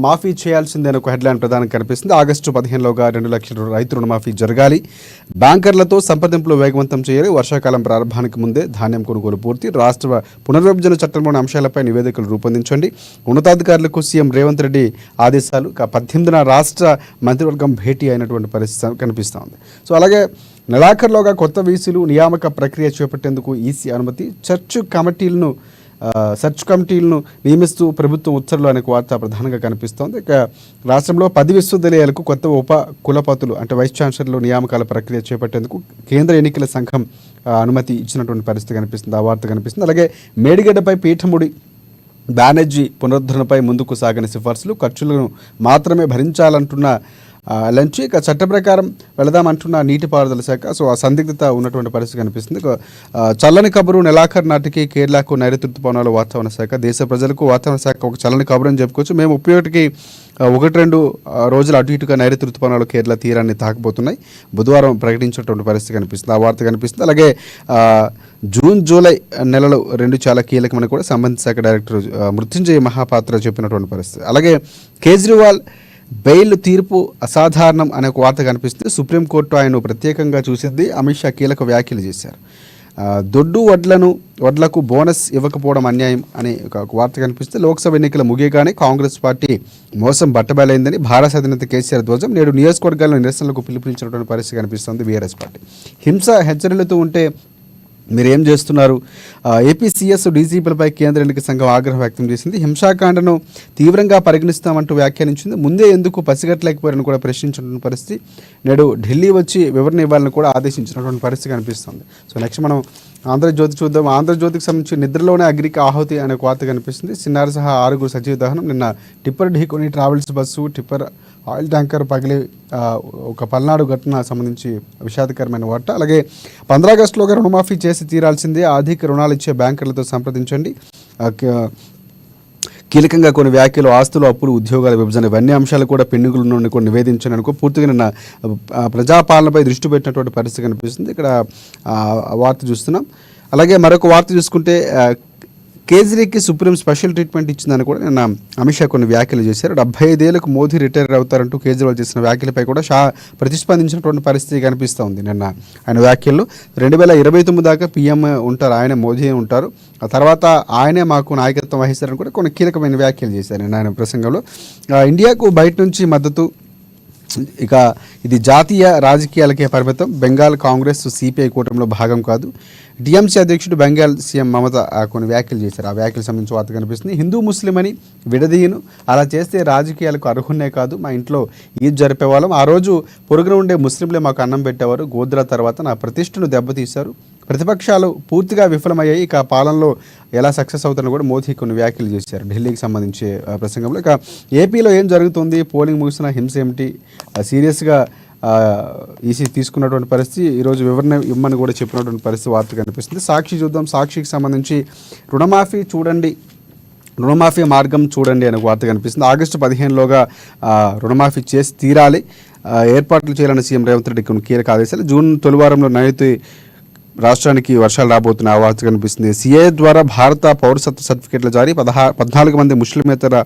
మాఫీ చేయాల్సిందే ఒక హెడ్లైన్ ప్రధానంగా కనిపిస్తుంది. ఆగస్టు 15లోగా 2 లక్షల రైతు రుణమాఫీ జరగాలి. బ్యాంకర్లతో సంప్రదింపులు వేగవంతం చేయాలి. వర్షాకాలం ప్రారంభానికి ముందే ధాన్యం కొనుగోలు పూర్తి. రాష్ట్ర పునర్విభజన చట్టంలోని అంశాలపై నివేదికలు రూపొందించండి. ఉన్నతాధికారులకు సీఎం రేవంత్ రెడ్డి ఆదేశాలు. 18న రాష్ట్ర మంత్రివర్గం భేటీ అయినటువంటి పరిస్థితి కనిపిస్తోంది. సో అలాగే నెలాఖరులోగా కొత్త వీసీలు నియామక ప్రక్రియ చేపట్టేందుకు ఈసీ అనుమతి. సెర్చ్ కమిటీలను నియమిస్తూ ప్రభుత్వం ఉత్తర్వులు అనే వార్త ప్రధానంగా కనిపిస్తోంది. ఇక రాష్ట్రంలో 10 విశ్వవిద్యాలయాలకు కొత్త ఉప కులపతులు అంటే వైస్ ఛాన్సలర్లు నియామకాల ప్రక్రియ చేపట్టేందుకు కేంద్ర ఎన్నికల సంఘం అనుమతి ఇచ్చినటువంటి పరిస్థితి కనిపిస్తుంది. ఆ వార్త కనిపిస్తుంది. అలాగే మేడిగడ్డపై పీఠముడి బ్యానర్జీ పునరుద్ధరణపై ముందుకు సాగని సిఫార్సులు. ఖర్చులను మాత్రమే భరించాలంటున్న లంచ్. ఇక చట్ట ప్రకారం వెళదామంటున్న నీటిపారుదల శాఖ. సో ఆ సందిగ్ధత ఉన్నటువంటి పరిస్థితి కనిపిస్తుంది. చల్లని కబురు నెలాఖరు నాటికి కేరళకు నైరుతి ఋతుపవనాలు వాతావరణ శాఖ. దేశ ప్రజలకు వాతావరణ శాఖ ఒక చల్లని కబురు అని చెప్పుకోవచ్చు. మేము 31కి 1-2 రోజులు అటు ఇటుగా నైరుతి ఋతుపవనాలు కేరళ తీరాన్ని తాకబోతున్నాయి. బుధవారం ప్రకటించినటువంటి పరిస్థితి కనిపిస్తుంది. ఆ వార్త కనిపిస్తుంది. అలాగే జూన్ జూలై నెలలు 2 చాలా కీలకమని కూడా సంబంధిత శాఖ డైరెక్టర్ మృత్యుంజయ మహాపాత్ర చెప్పినటువంటి పరిస్థితి. అలాగే కేజ్రీవాల్ బెయిల్ తీర్పు అసాధారణం అనే ఒక వార్త కనిపిస్తుంది. సుప్రీంకోర్టు ఆయన ప్రత్యేకంగా చూసింది. అమిత్ షా కీలక వ్యాఖ్యలు చేశారు. దొడ్డు వడ్లకు బోనస్ ఇవ్వకపోవడం అన్యాయం అనే ఒక వార్త కనిపిస్తుంది. లోక్సభ ఎన్నికల ముగియగానే కాంగ్రెస్ పార్టీ మోసం బట్టబయలైందని భారత అధినేత కేసీఆర్ ధ్వజం. నేడు నియోజకవర్గాల్లో నిరసనలకు పిలుపునిచ్చినటువంటి పరిస్థితి కనిపిస్తుంది. బీఆర్ఎస్ పార్టీ హింస హెచ్చరికలతో ఉంటే మీరేం చేస్తున్నారు? ఏపీ సీఎస్ డీజీపీలపై కేంద్ర ఎన్నికల సంఘం ఆగ్రహం వ్యక్తం చేసింది. హింసాకాండను తీవ్రంగా పరిగణిస్తామంటూ వ్యాఖ్యానించింది. ముందే ఎందుకు పసిగట్టలేకపోయారని కూడా ప్రశ్నించినటువంటి పరిస్థితి. నేడు ఢిల్లీ వచ్చి వివరణ ఇవ్వాలని కూడా ఆదేశించినటువంటి పరిస్థితి కనిపిస్తుంది. సో నెక్స్ట్ మనం ఆంధ్రజ్యోతి చూద్దాం. ఆంధ్రజ్యోతికి సంబంధించి నిద్రలోనే అగ్నికి ఆహుతి అనే వార్త కనిపిస్తుంది. చిన్నారి సహా 6 సజీవ దహనం. నిన్న టిప్పర్ ఢీకొని travels bus tipper oil tanker పగిలి ఒక పల్నాడు ఘటన సంబంధించి విషాదకరమైన వార్త. అలాగే 15 ఆగస్టులోగా రుణమాఫీ చేసి తీరాల్సిందే. ఆర్థిక రుణాలు ఇచ్చే బ్యాంకర్లతో సంప్రదించండి. కీలకంగా కొన్ని వ్యాఖ్యలు, ఆస్తులు, అప్పులు, ఉద్యోగాల విభజన, ఇవన్నీ అంశాలు కూడా పెండింగులు నుండి కూడా నివేదించని అనుకో పూర్తిగా నిన్న ప్రజాపాలనపై దృష్టి పెట్టినటువంటి పరిస్థితి కనిపిస్తుంది. ఇక్కడ వార్త చూస్తున్నాం. అలాగే మరొక వార్త చూసుకుంటే కేజ్రీకి సుప్రీం స్పెషల్ ట్రీట్మెంట్ ఇచ్చిందని కూడా నిన్న అమిత్ షా కొన్ని వ్యాఖ్యలు చేశారు. 75 ఏళ్లకు మోదీ రిటైర్ అవుతారంటూ కేజ్రీవాల్ చేసిన వ్యాఖ్యలపై కూడా షా ప్రతిస్పందించినటువంటి పరిస్థితి కనిపిస్తూ ఉంది. నిన్న ఆయన వ్యాఖ్యల్లో 2029 దాకా పీఎం ఉంటారు, ఆయన మోదీ ఉంటారు, ఆ తర్వాత ఆయనే మాకు నాయకత్వం వహిస్తారని కూడా కొన్ని కీలకమైన వ్యాఖ్యలు చేశారు నిన్న ఆయన ప్రసంగంలో. ఇండియాకు బయట నుంచి మద్దతు, ఇక ఇది జాతీయ రాజకీయాలకే పరిమితం, బెంగాల్ కాంగ్రెస్ సిపిఐ కూటమిలో భాగం కాదు. టీఎంసీ అధ్యక్షుడు బెంగాల్ సీఎం మమత కొన్ని వ్యాఖ్యలు చేశారు. ఆ వ్యాఖ్యలు సంబంధించి వార్త కనిపిస్తుంది. హిందూ ముస్లిం అని విడదీయను, అలా చేస్తే రాజకీయాలకు అర్హున్నే కాదు, మా ఇంట్లో ఈద్ జరిపేవాళ్ళం, ఆ రోజు పొరుగున ఉండే ముస్లింలే మాకు అన్నం పెట్టేవారు, గోద్రా తర్వాత నా ప్రతిష్టను దెబ్బతీశారు, ప్రతిపక్షాలు పూర్తిగా విఫలమయ్యాయి, ఇక పాలనలో ఎలా సక్సెస్ అవుతారని కూడా మోదీ కొన్ని వ్యాఖ్యలు చేశారు ఢిల్లీకి సంబంధించి ప్రసంగంలో. ఇక ఏపీలో ఏం జరుగుతుంది, పోలింగ్ ముగిసిన హింస ఏమిటి, సీరియస్గా ఈసీ తీసుకున్నటువంటి పరిస్థితి, ఈరోజు వివరణ ఇవ్వమని కూడా చెప్పినటువంటి పరిస్థితి వార్త కనిపిస్తుంది. సాక్షి చూద్దాం. సాక్షికి సంబంధించి రుణమాఫీ మార్గం చూడండి అనే వార్త కనిపిస్తుంది. ఆగస్టు 15లోగా రుణమాఫీ చేసి తీరాలి, ఏర్పాట్లు చేయాలని సీఎం రేవంత్ రెడ్డి కొన్ని కీలక ఆదేశాలు. జూన్ తొలివారంలో నైరుతి రాష్ట్రానికి వర్షాలు రాబోతున్న ఆ వార్త కనిపిస్తుంది. సిఏ ద్వారా భారత పౌరసత్వ సర్టిఫికేట్ల జారీ, 14 మంది ముస్లిమేతర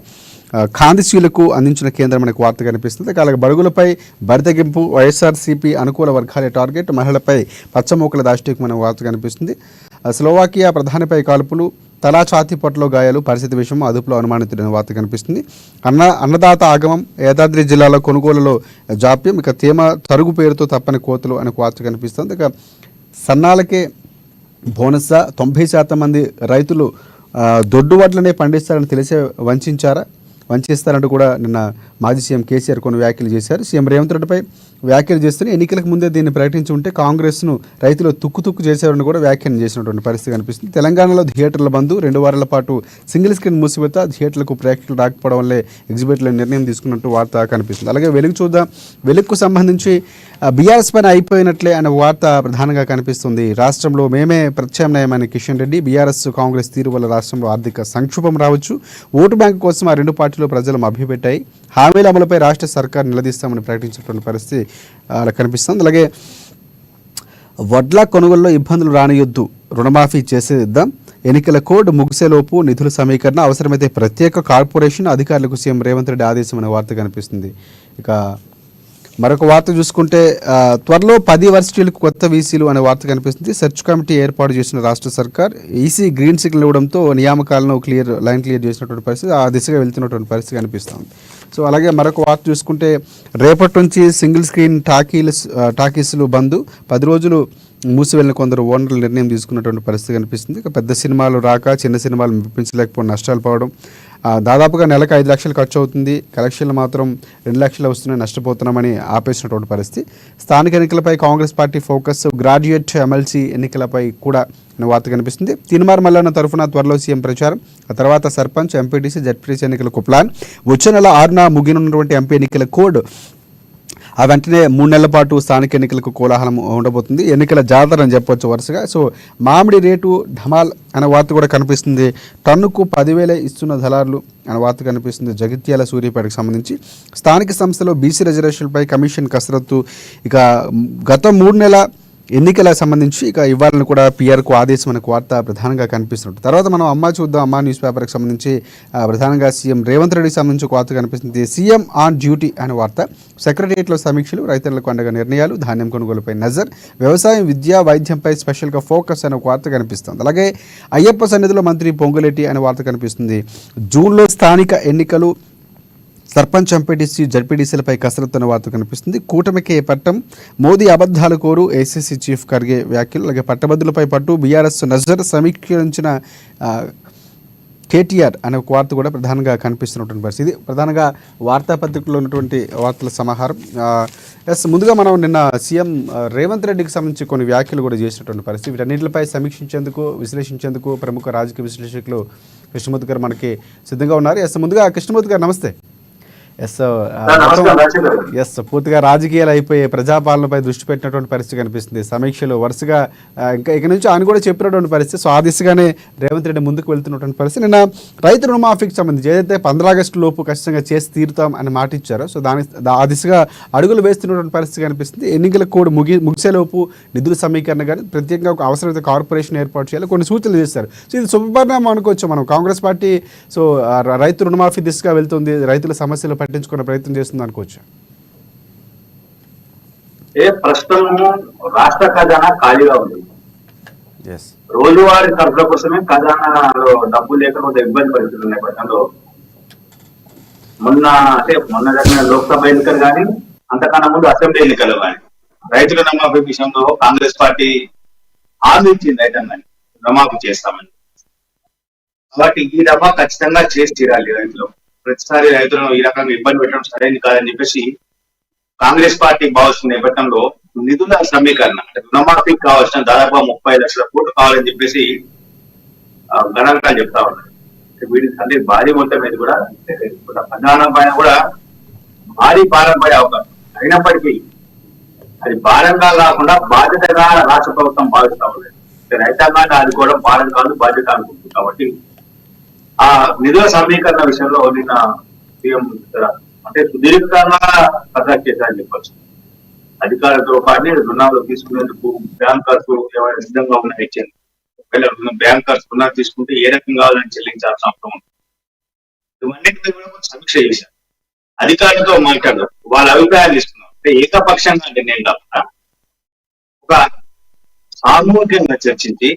ఖాందిశీలకు అందించిన కేంద్రం అనే వార్త కనిపిస్తుంది. అలాగే బడుగులపై బరితెగింపు, వైఎస్ఆర్సీపీ అనుకూల వర్గాలే టార్గెట్, మహిళలపై పచ్చమూకల దాష్టికం అనే వార్త కనిపిస్తుంది. స్లోవాకియా ప్రధానిపై కాల్పులు, తలా ఛాతీ పొట్టలో గాయాలు, పరిస్థితి విషయం అదుపులో అనుమానితుడైన వార్త కనిపిస్తుంది. అన్నదాత ఆగమం, యాదాద్రి జిల్లాలో కొనుగోలులో జాప్యం, ఇక తేమ తరుగు పేరుతో తప్పని కోతలు అనే వార్త కనిపిస్తుంది. ఇక సన్నాలకే బోనస్, 90% మంది రైతులు దొడ్డు వడ్లనే పండిస్తారని తెలిసే వంచిస్తారంటూ కూడా నిన్న మాజీ సీఎం కేసీఆర్ కొన్ని వ్యాఖ్యలు చేశారు. సీఎం రేవంత్ రెడ్డిపై వ్యాఖ్యలు చేస్తూనే ఎన్నికలకు ముందే దీన్ని ప్రకటించి ఉంటే కాంగ్రెస్ను రైతులు తుక్కు చేశారని కూడా వ్యాఖ్యలు చేసినటువంటి పరిస్థితి కనిపిస్తుంది. తెలంగాణలో థియేటర్ల బంద్, 2 వారాల పాటు సింగిల్ స్క్రీన్ మూసివేత, థియేటర్లకు ప్రేక్షకులు రాకపోవడం వల్లే ఎగ్జిబిటర్ల నిర్ణయం తీసుకున్నట్టు వార్త కనిపిస్తుంది. అలాగే వెలుగు చూద్దాం. వెలుగుకు సంబంధించి బీఆర్ఎస్ పైన అయిపోయినట్లే అనే వార్త ప్రధానంగా కనిపిస్తుంది. రాష్ట్రంలో మేమే ప్రత్యామ్నాయమైన కిషన్ రెడ్డి, బీఆర్ఎస్ కాంగ్రెస్ తీరు వల్ల రాష్ట్రంలో ఆర్థిక సంక్షోభం రావచ్చు, ఓటు బ్యాంకు కోసం ఆ 2 పార్టీలు ప్రజలు మభ్యపెట్టాయి, హామీల అమలుపై రాష్ట్ర సర్కార్ నిలదీస్తామని ప్రకటించినటువంటి పరిస్థితి అలా కనిపిస్తుంది. అలాగే వడ్ల కొనుగోలులో ఇబ్బందులు రానియొద్దు, రుణమాఫీ చేసేద్దాం, ఎన్నికల కోడ్ ముగిసేలోపు నిధుల సమీకరణ, అవసరమైతే ప్రత్యేక కార్పొరేషన్ అధికారులకు సీఎం రేవంత్ రెడ్డి ఆదేశం అనే వార్త కనిపిస్తుంది. ఇక మరొక వార్త చూసుకుంటే త్వరలో 10 వర్సిటీలకు కొత్త వీసీలు అనే వార్త కనిపిస్తుంది. సెర్చ్ కమిటీ ఏర్పాటు చేసిన రాష్ట్ర సర్కార్ ఈసీ గ్రీన్ సిగ్నల్ ఇవ్వడంతో నియామకాలను లైన్ క్లియర్ చేసినటువంటి పరిస్థితి, ఆ దిశగా వెళ్తున్నటువంటి పరిస్థితి కనిపిస్తుంది. సో అలాగే మరొక వార్త చూసుకుంటే రేపటి నుంచి సింగిల్ స్క్రీన్ టాకీస్లు బంద్, 10 రోజులు మూసివెళ్ళిన కొందరు ఓనర్లు నిర్ణయం తీసుకున్నటువంటి పరిస్థితి కనిపిస్తుంది. ఇక పెద్ద సినిమాలు రాక చిన్న సినిమాలు మెప్పించలేకపోవడం, నష్టాలు పోవడం, దాదాపుగా నెలకు 5 లక్షలు ఖర్చు అవుతుంది, కలెక్షన్లు మాత్రం 2 లక్షలు వస్తున్నాయి, నష్టపోతున్నామని ఆపేసినటువంటి పరిస్థితి. స్థానిక ఎన్నికలపై Congress party focus, graduate MLC ఎన్నికలపై కూడా వార్త కనిపిస్తుంది. తీన్మార్ మల్లన్న తరఫున త్వరలో సీఎం ప్రచారం, ఆ తర్వాత సర్పంచ్, ఎంపీటీసీ, జడ్పీటీసీ ఎన్నికలకు ప్లాన్, వచ్చే నెల 6న ముగినున్నటువంటి ఎంపీ ఎన్నికల కోడ్, ఆ వెంటనే 3 నెలల పాటు స్థానిక ఎన్నికలకు కోలాహలం ఉండబోతుంది, ఎన్నికల జాతర అని చెప్పొచ్చు వరుసగా. సో మామిడి రేటు ఢమాల్ అనే వార్త కూడా కనిపిస్తుంది. టన్నుకు 10,000 ఇస్తున్న దళారులు అనే వార్త కనిపిస్తుంది. జగిత్యాల సూర్యాపేటకు సంబంధించి స్థానిక సంస్థలో బీసీ రిజర్వేషన్పై కమిషన్ కసరత్తు. ఇక గత 3 నెలల ఎన్నికల సంబంధించి ఇక ఇవ్వాలని కూడా పిఆర్కు ఆదేశం అనే వార్త ప్రధానంగా కనిపిస్తుంది. తర్వాత మనం అమ్మ చూద్దాం, అమ్మ న్యూస్ పేపర్కి సంబంధించి ప్రధానంగా సీఎం రేవంత్ రెడ్డికి సంబంధించి ఒక వార్త కనిపిస్తుంది. సీఎం ఆన్ డ్యూటీ అనే వార్త, సెక్రటరియట్లో సమీక్షలు, రైతులకు అండగా నిర్ణయాలు, ధాన్యం కొనుగోలుపై నజర్, వ్యవసాయం, విద్య, వైద్యంపై స్పెషల్గా ఫోకస్ అనే ఒక వార్త కనిపిస్తుంది. అలాగే అయ్యప్ప సన్నిధిలో మంత్రి పొంగులేటి అనే వార్త కనిపిస్తుంది. జూన్లో స్థానిక ఎన్నికలు, సర్పంచ్, ఎంపీటీసీ, జడ్పీటీసీలపై కసరత్తు అనే వార్త కనిపిస్తుంది. కూటమికే పట్టం, మోదీ అబద్ధాలు కోరు, ఏసీసీ చీఫ్ ఖర్గే వ్యాఖ్యలు. అలాగే పట్టభద్రులపై పట్టు, బీఆర్ఎస్ నజర్, సమీక్షించిన కేటీఆర్ అనే ఒక వార్త కూడా ప్రధానంగా కనిపిస్తున్నటువంటి పరిస్థితి. ప్రధానంగా వార్తాపత్రికలో ఉన్నటువంటి వార్తల సమాహారం. ముందుగా మనం నిన్న సీఎం రేవంత్ రెడ్డికి సంబంధించి కొన్ని వ్యాఖ్యలు కూడా చేసినటువంటి పరిస్థితి. వీటన్నిటిపై సమీక్షించేందుకు, విశ్లేషించేందుకు ప్రముఖ రాజకీయ విశ్లేషకులు కృష్ణమూర్తి గారు మనకి సిద్ధంగా ఉన్నారు. ముందుగా కృష్ణమూర్తి గారు నమస్తే. పూర్తిగా రాజకీయాలు అయిపోయి ప్రజాపాలనపై దృష్టి పెట్టినటువంటి పరిస్థితి కనిపిస్తుంది. సమీక్షలు వరుసగా ఇంకా ఇక నుంచి ఆయన కూడా చెప్పినటువంటి పరిస్థితి. సో ఆ దిశగానే రేవంత్ రెడ్డి ముందుకు వెళ్తున్నటువంటి పరిస్థితి. నిన్న రైతు రుణమాఫీకి సంబంధించి ఏదైతే 15 ఆగస్టు లోపు ఖచ్చితంగా చేసి తీరుతాం అని మాట ఇచ్చారో, సో ఆ దిశగా అడుగులు వేస్తున్నటువంటి పరిస్థితి కనిపిస్తుంది. ఎన్నికల కోడ్ ముగిసేలోపు నిధుల సమీకరణ కానీ ప్రత్యేకంగా ఒక అవసరమైతే కార్పొరేషన్ ఏర్పాటు చేయాలి, కొన్ని సూచనలు చేశారు. సో ఇది శుభపరిణామం అనుకోవచ్చు మనం. కాంగ్రెస్ పార్టీ సో రైతు రుణమాఫీ దిశగా వెళ్తుంది, రైతుల సమస్యలు పట్టించుకునే ప్రయత్నం చేస్తుంది అనుకోవచ్చు. ప్రస్తుతం రాష్ట్ర ఖజానా ఖాళీగా ఉంది. రోజువారీ ఖర్చుల కోసమే ఖజానాలో డబ్బు లేకపోతే ఇబ్బంది పరిస్థితులు నేపథ్యంలో మొన్న జరిగిన లోక్సభ ఎన్నికలు కానీ, అంతకన్నా ముందు అసెంబ్లీ ఎన్నికలు కానీ రైతుల రుణమాఫీ విషయంలో కాంగ్రెస్ పార్టీ హామీ ఇచ్చింది, రైతాంగాన్ని రుణమాఫీ చేస్తామని. కాబట్టి ఈ దఫా ఖచ్చితంగా చేసి తీరాలి. రైతులు ప్రతిసారి రైతులను ఈ రకంగా ఇబ్బంది పెట్టడం సరైనది కాదని చెప్పేసి కాంగ్రెస్ పార్టీ భావిస్తున్న నేపథ్యంలో నిధుల సమీకరణ, అంటే రుణమాఫీకి కావాల్సిన దాదాపు 30 లక్షల కోట్లు కావాలని చెప్పేసి గణాంకాలు చెప్తా ఉన్నారు. వీటికి అంటే భారీ మొత్తం మీద కూడా ప్రధాన పైన కూడా భారీ భారం పడే అవకాశం. అయినప్పటికీ అది భారంగా కాకుండా బాధ్యతగా రాష్ట్ర ప్రభుత్వం భావిస్తా ఉంది. రైతాంగాన్ని ఆదుకోవడం భారం కాదు, బాధ్యత అనుకుంటుంది. కాబట్టి ఆ నిధుల సమీకరణ విషయంలో నిన్న సీఎం అంటే సుదీర్ఘంగా కసరత్తు చేశారని చెప్పచ్చు. అధికారులతో పాటు రుణాలు తీసుకునేందుకు బ్యాంకర్స్ ఏమైనా సిద్ధంగా ఉన్నాయి ఇచ్చింది. ఒకవేళ బ్యాంకర్స్ రుణాలు తీసుకుంటే ఏ రకంగా కావాలని చెల్లించాల్సిన అవసరం ఉంది. ఇవన్నింటిపై కూడా సమీక్ష చేశారు, అధికారులతో మాట్లాడారు, వాళ్ళ అభిప్రాయాలు ఇస్తున్నారు. అంటే ఏకపక్షంగా నిర్ణయం కాకుండా ఒక సామూహికంగా చర్చించి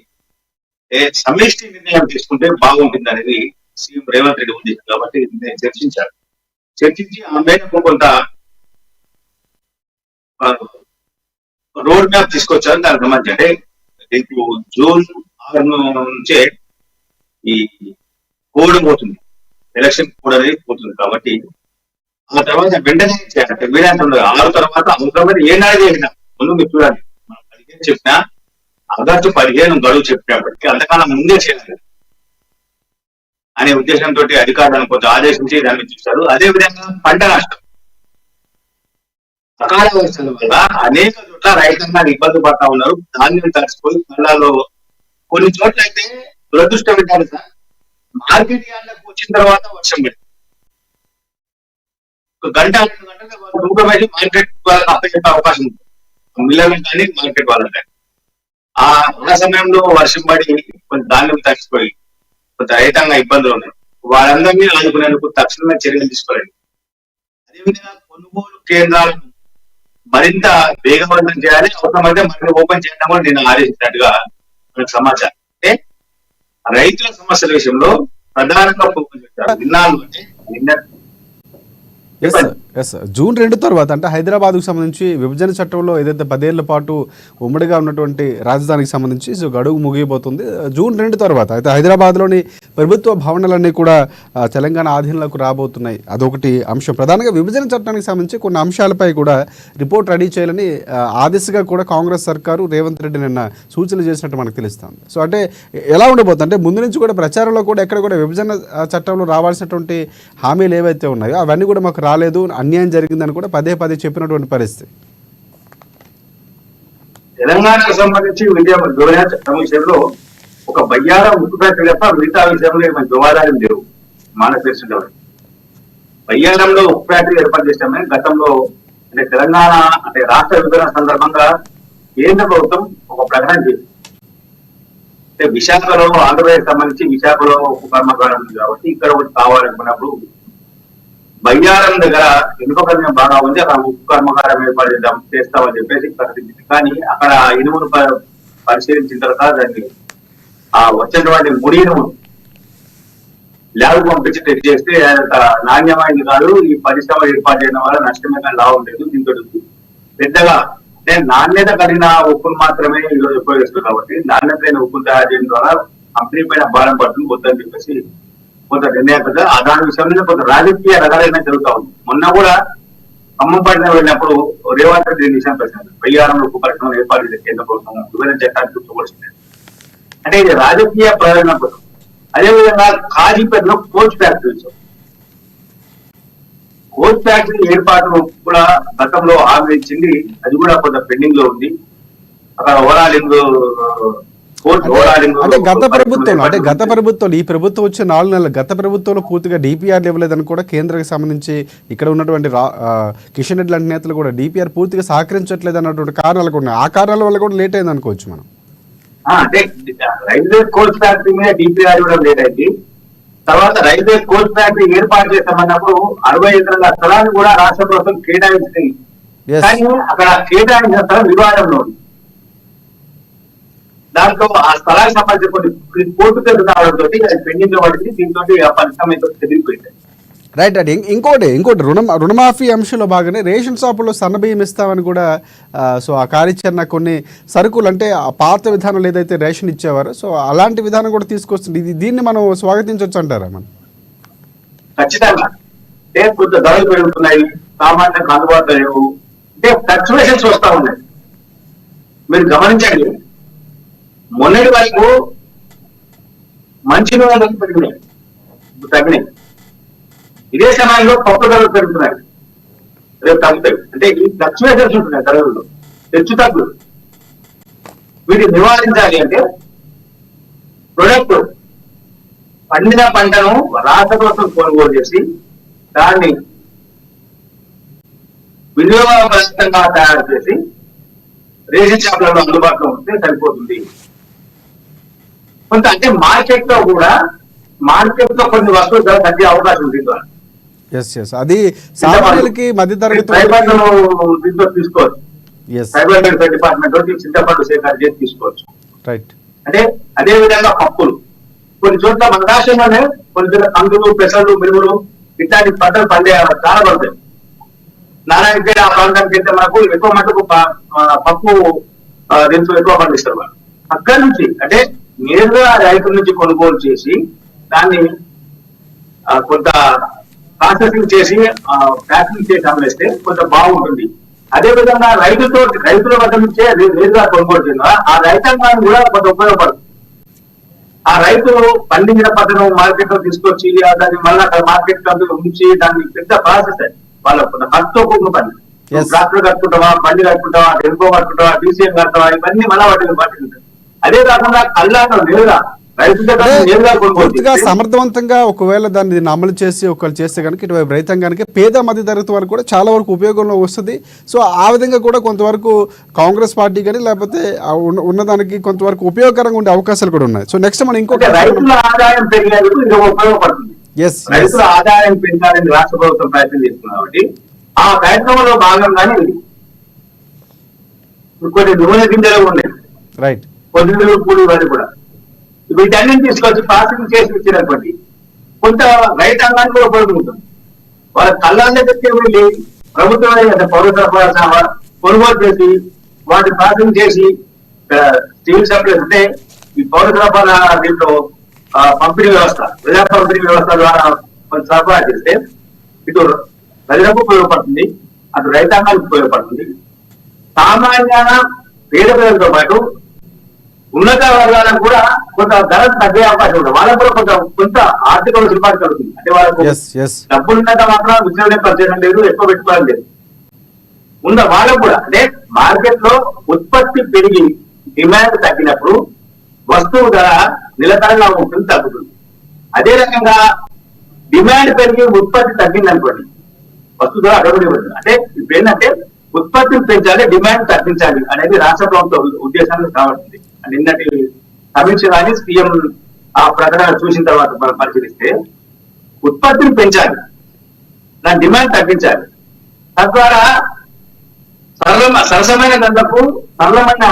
సమిష్టి నిర్ణయం తీసుకుంటే బాగుంటుంది అనేది సీఎం రేవంత్ రెడ్డి ఉంది. కాబట్టి చర్చించి ఆ మేరకు కొంత రోడ్ మ్యాప్ తీసుకొచ్చారు. దానికి సంబంధించి అంటే ఇప్పుడు జూన్ 6 నుంచే ఈ కోడ్ పోతుంది, ఎలక్షన్ కోడ్ అనేది పోతుంది. కాబట్టి ఆ తర్వాత వెంటనే చేయాలంటే వీలైనంత ఉండదు. 6 తర్వాత అవసరమైన ఏనాడు చేసినా ముందు మీరు చూడాలి. మనం 15 చెప్పినా ఆగస్టు 15 గడువు చెప్పినప్పటికీ అంతకన్నా ముందే చేయాలి అనే ఉద్దేశంతో అధికారులను కొంచెం ఆదేశించి దాన్ని చూస్తారు. అదే విధంగా పంట నష్టం, అకాల వర్షాల వల్ల అనేక చోట్ల రైతాంగాలు ఇబ్బంది పడతా ఉన్నారు. ధాన్యం తడిసిపోయి కళ్ళలో కొన్ని చోట్ల అయితే దురదృష్టం ఏంటంటే సార్, మార్కెట్ యార్డ్లకు వచ్చిన తర్వాత వర్షం పడింది. 1 గంట 2 గంటల దూరం వెళ్ళి మార్కెట్ వాళ్ళకి అప్పచెప్పే అవకాశం ఉంటుంది, మిల్లర్లకు కానీ మార్కెట్ వాళ్ళకి కానీ. ఆ సమయంలో వర్షం పడి కొంత ధాన్యం తగ్గిపోయి కొంత రైతాంగ ఇబ్బందులు ఉన్నాయి. వాళ్ళందరినీ ఆదుకునేందుకు తక్షణమే చర్యలు తీసుకోవాలి. అదేవిధంగా కొనుగోలు కేంద్రాలను మరింత వేగవంతం చేయాలి. అవసరమైతే మళ్ళీ ఓపెన్ చేయడం కూడా నేను ఆదేశించినట్టుగా మనకు సమాచారం. అంటే రైతుల సమస్యల విషయంలో ప్రధానంగా ఫోకస్ చేశారు. విన్నాను అంటే నిన్న జూన్ 2 తర్వాత అంటే హైదరాబాద్కు సంబంధించి విభజన చట్టంలో ఏదైతే 10 ఏళ్ల పాటు ఉమ్మడిగా ఉన్నటువంటి రాజధానికి సంబంధించి గడువు ముగియబోతుంది. జూన్ 2 తర్వాత అయితే హైదరాబాద్లోని ప్రభుత్వ భవనాలన్నీ కూడా తెలంగాణ ఆధీనంలోకి రాబోతున్నాయి. అదొకటి అంశం. ప్రధానంగా విభజన చట్టానికి సంబంధించి కొన్ని అంశాలపై కూడా రిపోర్ట్ రెడీ చేయాలని ఆ దిశగా కూడా కాంగ్రెస్ సర్కారు రేవంత్ రెడ్డి నిన్న సూచనలు చేసినట్టు మనకు తెలుస్తుంది. సో అంటే ఎలా ఉండబోతుంది అంటే ముందు నుంచి కూడా ప్రచారంలో కూడా ఎక్కడ కూడా విభజన చట్టంలో రావాల్సినటువంటి హామీలు ఏవైతే ఉన్నాయో అవన్నీ కూడా మాకు రాలేదు, అన్యాయం జరిగిందని కూడా పదే చెప్పినటువంటి పరిస్థితి. తెలంగాణకు సంబంధించి విభజన చట్టం విషయంలో ఒక బయ్యారం ఉక్కు ఫ్యాక్టరీ తప్ప మిగతా విషయంలో ఏమైనా వివాదాలు లేవు. మనకు తెలిసిన బయ్యారంలో ఉక్కు ఫ్యాక్టరీ ఏర్పాటు చేస్తామని గతంలో అంటే తెలంగాణ అంటే రాష్ట్ర విభజన సందర్భంగా కేంద్ర ప్రభుత్వం ఒక ప్రకటన చేసింది. అంటే విశాఖలో ఆంధ్రప్రదేశ్ సంబంధించి విశాఖలో ఉక్కు కర్మాగారం ఉంది కాబట్టి ఇక్కడ ఒకటి కావాలనుకున్నప్పుడు బయ్యారం దగ్గర ఇనుప ఖనిజం బాగా ఉంది, అక్కడ ఉక్కు కర్మాగారం ఏర్పాటు చేస్తామని చెప్పేసి ప్రకటించింది. కానీ అక్కడ ఇనుమును పరిశీలించిన తర్వాత దాన్ని ఆ వచ్చినటువంటి ముడి ఇనుము ల్యాబ్ పంపించి టెస్ట్ చేస్తే నాణ్యమైనది కాదు, ఈ పరిశ్రమ ఏర్పాటు చేయడం వల్ల నష్టమే కానీ లాభం లేదు, దీంతో పెద్దగా అంటే నాణ్యత కలిగిన ఉక్కును మాత్రమే ఈరోజు ఉపయోగిస్తుంది కాబట్టి నాణ్యత లేని ఉక్కును తయారు చేయడం ద్వారా కంపెనీ పైన భారం పడుతుంది వద్దని చెప్పేసి కొంత నిర్ణయాత్మక దాని విషయంలో కొంత రాజకీయ రకాలైన జరుగుతా ఉంది. మొన్న కూడా ఖమ్మం పట్టిన వెళ్ళినప్పుడు రేవంత్ రెడ్డి విషయం ప్రశ్న బయ్యారంలో ఉక్కు పరిశ్రమ ఏర్పాటు చేసే కేంద్ర ప్రభుత్వం విభజన చట్టాన్ని చూసుకోవాల్సింది. అంటే ఇది రాజకీయ ప్రయోజనం కోసం. అదేవిధంగా కాజీపేటలో కోచ్ ఫ్యాక్టరీ ఏర్పాటు కూడా గతంలో హామీ ఇచ్చింది, అది కూడా కొంత పెండింగ్ లో ఉంది. అక్కడ ఓవరాలింగ్ అంటే గత ప్రభుత్వం ఈ ప్రభుత్వం వచ్చే 4 నెలలు గత ప్రభుత్వంలో పూర్తిగా డిపిఆర్ ఇవ్వలేదని కూడా కేంద్రానికి సంబంధించి ఇక్కడ ఉన్నటువంటి కిషన్ రెడ్డి లాంటి నేతలు కూడా డిపిఆర్ పూర్తిగా సహకరించట్లేదు అన్నటువంటి కారణాలు కూడా ఉన్నాయి. ఆ కారణాల వల్ల కూడా లేట్ అయింది అనుకోవచ్చు మనం. అంటే రైల్వే కోచ్ ఫ్యాక్టరీ మీద డిపిఆర్ ఇవ్వడం లేట్ అయింది. తర్వాత రైల్వే కోచ్ ఫ్యాక్టరీ ఏర్పాటు చేస్తామన్నప్పుడు 60 ఎకరాల స్థలాన్ని కూడా రాష్ట్ర ప్రభుత్వం కేటాయించింది. కానీ అక్కడ కేటాయించిన స్థలం వివాదంలో ఉంది. దాంతో ఆ స్థలానికి సంబంధించిన కొన్ని కోర్టు కేసు రావడంతో అది పెండింగ్ లో పడింది. దీంతో ఆ పరిశ్రమ చెదిరిపోయింది. రైట్ అండి. ఇంకోటి రుణమాఫీ అంశంలో భాగంగా రేషన్ షాపుల్లో సన్నబియ్యం ఇస్తామని కూడా సో ఆ కార్యాచరణ కొన్ని సరుకులు అంటే ఆ పాత విధానంలో ఏదైతే రేషన్ ఇచ్చేవారో సో అలాంటి విధానం కూడా తీసుకొస్తుంది. దీన్ని మనం స్వాగతించవచ్చు అంటారా మనం? ఖచ్చితంగా. అంటే కొంత ధరలు పెరుగుతున్నాయి, సామాన్యంగా అందుబాటులో లేవు, అంటే ఫ్లక్చువేషన్స్ వస్తా ఉన్నాయి. మీరు గమనించండి, మొన్నటి వరకు మంచి నూనె పెరిగినాయి, తగ్గినాయి. ఇదే సమయంలో పప్పు ధరలు పెరుగుతున్నాయి, రేపు తగ్గుతాయి. అంటే ఈ ఫ్లక్చువేషన్స్ ఉంటున్నాయి ధరలలో, హెచ్చు తగ్గులు. వీటిని నివారించాలి అంటే ప్రొడక్ట్ పండిన పంటను రాష్ట్ర ప్రభుత్వం కొనుగోలు చేసి దాన్ని వినియోగవంతంగా తయారు చేసి రేషన్ షాపులలో అందుబాటులో ఉంటే సరిపోతుంది. కొంత అంటే మార్కెట్ లో కొన్ని వస్తువులు ధర తగ్గే అవకాశం ఉంది. అది సామాన్యులకి మధ్యతరగతి దీంతో తీసుకోవచ్చు. డిపార్ట్మెంట్ చింతపండు సేకరణ చేసి తీసుకోవచ్చు. అంటే అదే విధంగా పప్పులు కొన్ని చోట్ల మన రాష్ట్రంలోనే కొన్ని చోట్ల కందులు, పెసలు, మినుములు ఇట్లాంటి పంటలు పండే చాలా పడతాయి. నారాయణపేట ఆ ప్రాంతానికి వెళ్తే మనకు ఎక్కువ మటుకు పప్పు దినుసులు ఎక్కువ పండిస్తారు. అక్కడి నుంచి అంటే నేరుగా రైతుల నుంచి కొనుగోలు చేసి దాన్ని కొంత ప్రాసెసింగ్ చేసి ప్యాకింగ్ చేసి అమ్మేస్తే కొంత బాగుంటుంది. అదే విధంగా రైతుల వద్ద నుంచే నేరుగా కొనుగోలు చేయాలి. ఆ రైతాంగాన్ని కూడా కొంత ఉపయోగపడుతుంది. ఆ రైతులు పండించిన పంటను మార్కెట్ లో తీసుకొచ్చి దాన్ని మళ్ళీ అక్కడ మార్కెట్ కంపెనీ ఉంచి దాన్ని పెద్ద ప్రాసెస్ వాళ్ళ ఖర్చుతో కూడిన పని. ట్రాక్టర్ కట్టుకుంటావా, బండి కట్టుకుంటావా, డెంపో కట్టుకుంటావా, డీసీఎం కడతావా, ఇవన్నీ మళ్ళా వాటిని పట్టింటాయి. అదే కాకుండా కళ్ళాను నేరుగా రైతుల దగ్గర నేరుగా కొనుగోలు పూర్తిగా చేస్తే సమర్థవంతంగా ఒకవేళ దాన్ని అమలు చేసి ఒకళ్ళు చేస్తే కనుక ఇటువైపు రైతాంగానికి పేద మధ్య తరగతి వరకు కూడా చాలా వరకు ఉపయోగంలో వస్తుంది. సో ఆ విధంగా కూడా కొంతవరకు కాంగ్రెస్ పార్టీ కానీ లేకపోతే ఉన్నదానికి కొంతవరకు ఉపయోగకరంగా ఉండే అవకాశాలు కూడా ఉన్నాయి. సో నెక్స్ట్ మనం ఇంకొక రైతుల ఆదాయం పెరిగేందుకు ఇది ఉపయోగపడుతుంది. రైతుల ఆదాయం పెంచాలని రాష్ట్ర ప్రభుత్వం ప్రయత్నం చేస్తుంది కాబట్టి ఆ ప్రయత్నంలో భాగంగానే కొన్ని నూనె గింజలు ఉన్నాయి, రైట్, పొద్దులు పూలు ఇవన్నీ కూడా వీటన్నింటిని తీసుకొచ్చి ప్రాసెసింగ్ చేసి ఇచ్చినటువంటి కొంత రైతాంగానికి కూడా ఉపయోగపడుతుంది. వాళ్ళ కళ్ళ దగ్గరికి వెళ్ళి ప్రభుత్వం పౌర సరఫరా కొనుగోలు చేసి వాటిని ప్రాసెసింగ్ చేసి సివిల్ సప్లైస్ అంటే ఈ పౌర సరఫరా దీంట్లో పంపిణీ వ్యవస్థ, ప్రజా పంపిణీ వ్యవస్థ ద్వారా కొంచెం సరఫరా చేస్తే ఇటు ప్రజలకు ఉపయోగపడుతుంది, అటు రైతాంగానికి ఉపయోగపడుతుంది. సామాన్య పేద ప్రజలతో పాటు ఉన్నత వర్గాలకు కూడా కొంత ధర తగ్గే అవకాశం ఉంటుంది. వాళ్ళకు కూడా కొంత ఆర్థిక వెసులుబాటు కలుగుతుంది. అంటే వాళ్ళకు డబ్బులున్నంత మాత్రం విజయం పరిచయం లేదు, ఎక్కువ పెట్టుకోవడం లేదు. ఉన్న వాళ్ళకు కూడా అంటే మార్కెట్ లో ఉత్పత్తి పెరిగి డిమాండ్ తగ్గినప్పుడు వస్తువు ధర నిలకడగా ఉంటుంది, తగ్గుతుంది. అదే రకంగా డిమాండ్ పెరిగి ఉత్పత్తి తగ్గింది అనుకోండి, వస్తువు ధర అడగడి పడుతుంది. అంటే ఇప్పుడు ఏంటంటే ఉత్పత్తిని పెంచాలి, డిమాండ్ తగ్గించాలి అనేది రాష్ట్ర ప్రభుత్వ ఉద్దేశాన్ని కావాల్సింది. నిన్నటి సమీక్ష కానీ సీఎం ఆ ప్రకటన చూసిన తర్వాత మనం పరిశీలిస్తే ఉత్పత్తిని పెంచాలి, దాని డిమాండ్ తగ్గించాలి, తద్వారా సరసమైన ధరలకు సరళమైన